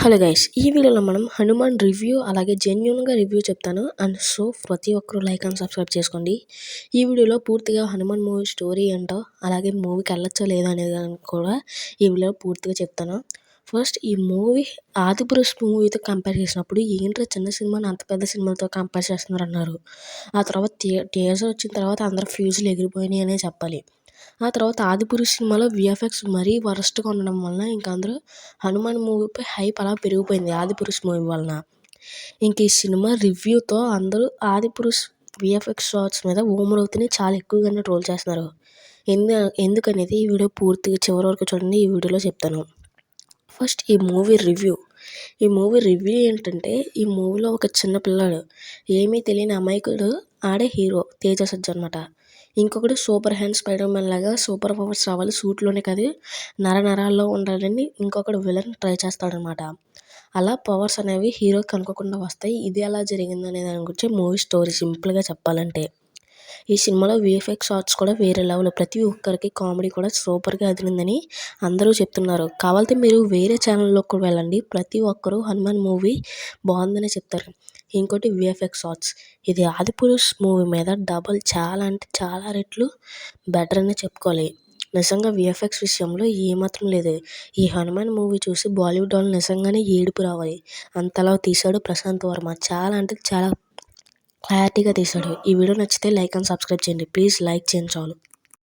Hello guys, ఈ వీడియోలో మనం హనుమాన్ రివ్యూ అలాగే జెన్యూన్గా రివ్యూ చెప్తాను. అండ్ సో ప్రతి ఒక్కరు లైక్ అండ్ సబ్స్క్రైబ్ చేసుకోండి. ఈ వీడియోలో పూర్తిగా హనుమాన్ మూవీ స్టోరీ ఏంటో అలాగే మూవీకి వెళ్ళొచ్చో లేదో అనేది కూడా ఈ వీడియోలో పూర్తిగా చెప్తాను. ఫస్ట్ ఈ మూవీ ఆదిపురుష్ మూవీతో కంపేర్ చేసినప్పుడు ఏంటో చిన్న సినిమాని అంత పెద్ద సినిమాతో కంపేర్ చేస్తున్నారు అన్నారు. ఆ తర్వాత టీజర్ వచ్చిన తర్వాత అందరు ఫ్యూజులు ఎగిరిపోయినాయి అనే చెప్పాలి. ఆ తర్వాత ఆదిపురుష్ సినిమాలో విఎఫ్ఎక్స్ మరీ వరస్ట్గా ఉండడం వలన ఇంకా అందరూ హనుమాన్ మూవీపై హైప్ అలా పెరిగిపోయింది ఆదిపురుష్ మూవీ వలన. ఇంక ఈ సినిమా రివ్యూతో అందరూ ఆదిపురుష్ విఎఫ్ఎక్స్ షాట్స్ మీద ఓమరవుతూనే చాలా ఎక్కువగానే ట్రోల్ చేస్తున్నారు. ఎందుకనేది ఈ వీడియో పూర్తిగా చివరి వరకు చూడండి, ఈ వీడియోలో చెప్తాను. ఫస్ట్ ఈ మూవీ రివ్యూ ఏంటంటే, ఈ మూవీలో ఒక చిన్న పిల్లాడు, ఏమీ తెలియని అమాయకుడు ఆడే హీరో తేజ సజ్జు అనమాట. ఇంకొకడు సూపర్ హ్యాండ్ స్పైడర్ మ్యాన్ లాగా సూపర్ పవర్స్ రావాలి, సూట్లోనే కాదు నరాల్లో ఉండాలని ఇంకొకడు విలన్ ట్రై చేస్తాడనమాట. అలా పవర్స్ అనేవి హీరోకి అనుకోకుండా వస్తాయి. ఇది ఎలా జరిగిందనే దాని గురించి మూవీ స్టోరీ సింపుల్గా చెప్పాలంటే. ఈ సినిమాలో విఎఫ్ఎక్స్ షాట్స్ కూడా వేరే లెవెల్, ప్రతి ఒక్కరికి కామెడీ కూడా సూపర్గా అదిరిందని అందరూ చెప్తున్నారు. కావాలంటే మీరు వేరే ఛానల్లోకి కూడా వెళ్ళండి, ప్రతి ఒక్కరూ హనుమాన్ మూవీ బాగుందనే చెప్తారు. ఇంకోటి విఎఫ్ఎక్స్ షాట్స్, ఇది ఆదిపురుష్ మూవీ మీద డబల్, చాలా అంటే చాలా రెట్లు బెటర్ అనే చెప్పుకోవాలి. నిజంగా విఎఫ్ఎక్స్ విషయంలో ఏమాత్రం లేదు. ఈ హనుమాన్ మూవీ చూసి బాలీవుడ్ వాళ్ళు నిజంగానే ఏడుపు రావాలి, అంతలా తీశాడు ప్రశాంత్ వర్మ. చాలా అంటే చాలా క్లారిటీగా తీశాడు. ఈ వీడియో నచ్చితే లైక్ అండ్ సబ్స్క్రైబ్ చేయండి, ప్లీజ్ లైక్ చేయండి చాలు.